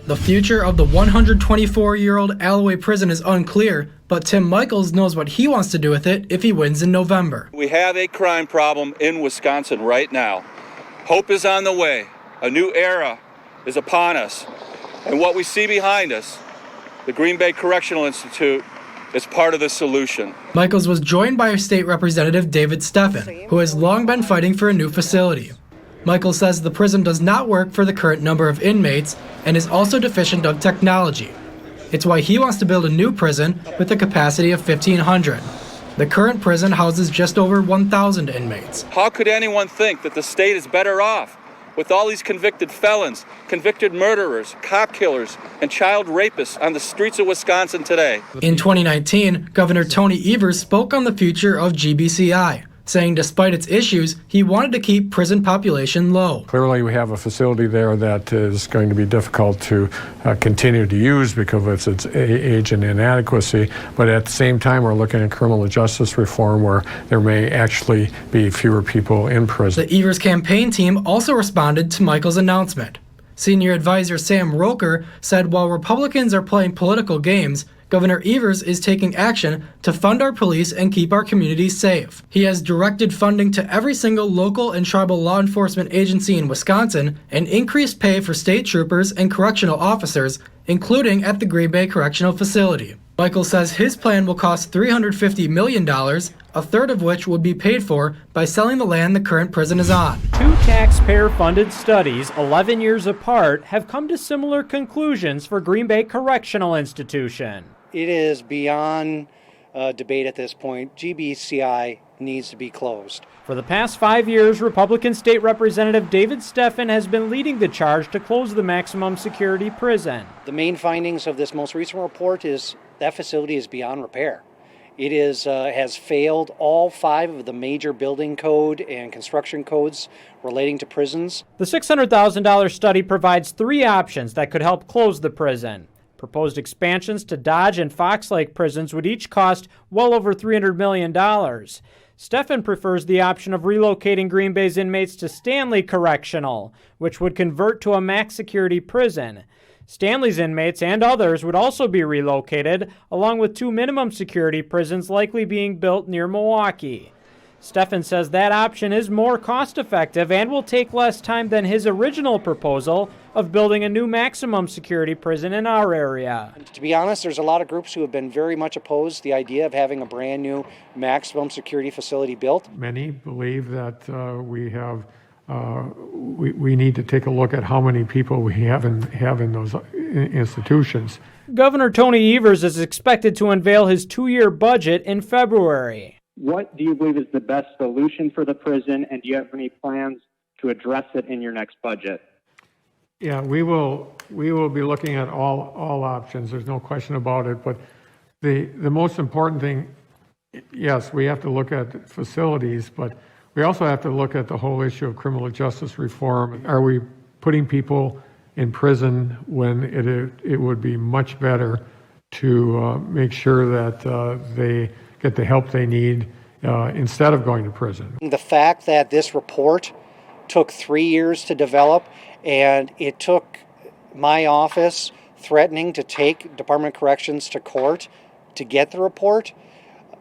The future of the 124-year-old Allouez prison is unclear, but Tim Michels knows what he wants to do with it if he wins in November. We have a crime problem in Wisconsin right now. Hope is on the way. A new era is upon us. And what we see behind us, the Green Bay Correctional Institute, is part of the solution. Michels was joined by State Representative David Steffen, who has long been fighting for a new facility. Michels says the prison does not work for the current number of inmates and is also deficient of technology. It's why he wants to build a new prison with a capacity of 1,500. The current prison houses just over 1,000 inmates. How could anyone think that the state is better off with all these convicted felons, convicted murderers, cop killers, and child rapists on the streets of Wisconsin today? In 2019, Governor Tony Evers spoke on the future of GBCI, saying despite its issues, he wanted to keep prison population low. Clearly, we have a facility there that is going to be difficult to continue to use because of its age and inadequacy, but at the same time, we're looking at criminal justice reform where there may actually be fewer people in prison. The Evers campaign team also responded to Michels' announcement. Senior advisor Sam Roker said while Republicans are playing political games, Governor Evers is taking action to fund our police and keep our communities safe. He has directed funding to every single local and tribal law enforcement agency in Wisconsin and increased pay for state troopers and correctional officers, including at the Green Bay Correctional Facility. Michels says his plan will cost $350 million, a third of which would be paid for by selling the land the current prison is on. Two taxpayer-funded studies, 11 years apart, have come to similar conclusions for Green Bay Correctional Institution. It is beyond debate at this point. GBCI needs to be closed. For the past 5 years, Republican State Representative David Steffen has been leading the charge to close the maximum security prison. The main findings of this most recent report is that facility is beyond repair. It has failed all 5 of the major building code and construction codes relating to prisons. The $600,000 study provides 3 options that could help close the prison. Proposed expansions to Dodge and Fox Lake prisons would each cost well over $300 million. Steffen prefers the option of relocating Green Bay's inmates to Stanley Correctional, which would convert to a max security prison. Stanley's inmates and others would also be relocated, along with 2 minimum security prisons likely being built near Milwaukee. Steffen says that option is more cost-effective and will take less time than his original proposal of building a new maximum security prison in our area. To be honest, there's a lot of groups who have been very much opposed to the idea of having a brand new maximum security facility built. Many believe that we need to take a look at how many people we have in those institutions. Governor Tony Evers is expected to unveil his 2-year budget in February. What do you believe is the best solution for the prison, and do you have any plans to address it in your next budget? Yeah, we will be looking at all options. There's no question about it. But the most important thing, yes, we have to look at facilities, but we also have to look at the whole issue of criminal justice reform. Are we putting people in prison when it would be much better to make sure that they get the help they need instead of going to prison? The fact that this report took 3 years to develop, and it took my office threatening to take Department of Corrections to court to get the report,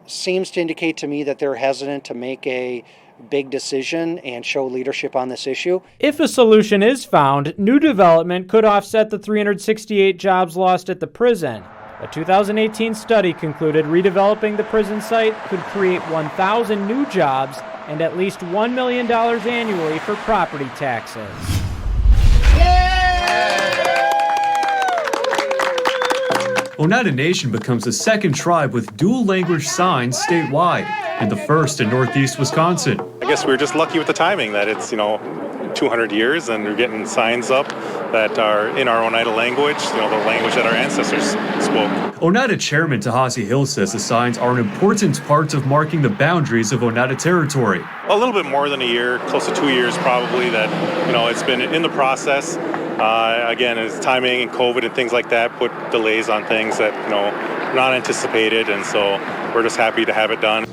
seems to indicate to me that they're hesitant to make a big decision and show leadership on this issue. If a solution is found, new development could offset the 368 jobs lost at the prison. A 2018 study concluded redeveloping the prison site could create 1,000 new jobs and at least $1 million annually for property taxes. Oneida Nation becomes the second tribe with dual language signs statewide and the first in Northeast Wisconsin. I guess we're just lucky with the timing that it's, 200 years and we're getting signs up that are in our Oneida language, the language that our ancestors spoke. Oneida Chairman Tahasi Hill says the signs are an important part of marking the boundaries of Oneida territory. A little bit more than a year, close to 2 years probably, that, it's been in the process. Again, as timing and COVID and things like that put delays on things that, not anticipated, and so we're just happy to have it done.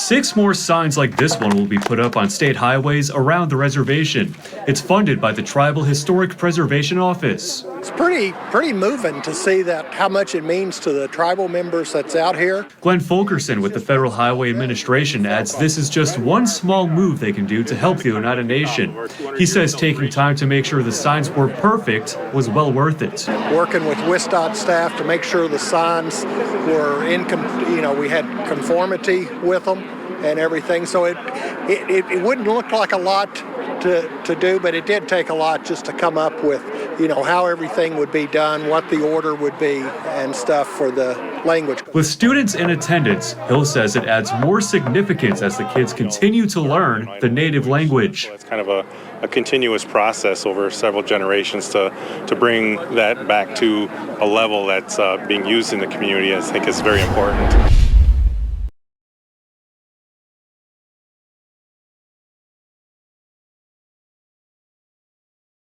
6 more signs like this one will be put up on state highways around the reservation. It's funded by the Tribal Historic Preservation Office. It's pretty moving to see that how much it means to the tribal members that's out here. Glenn Fulkerson with the Federal Highway Administration adds this is just one small move they can do to help the Oneida Nation. He says taking time to make sure the signs were perfect was well worth it. Working with WSDOT staff to make sure the signs were we had conformity with them and everything. So it wouldn't look like a lot to do, but it did take a lot just to come up with, how everything would be done, what the order would be, and stuff for the language. With students in attendance, Hill says it adds more significance as the kids continue to learn the native language. It's kind of a continuous process over several generations to bring that back to a level that's being used in the community. I think is very important.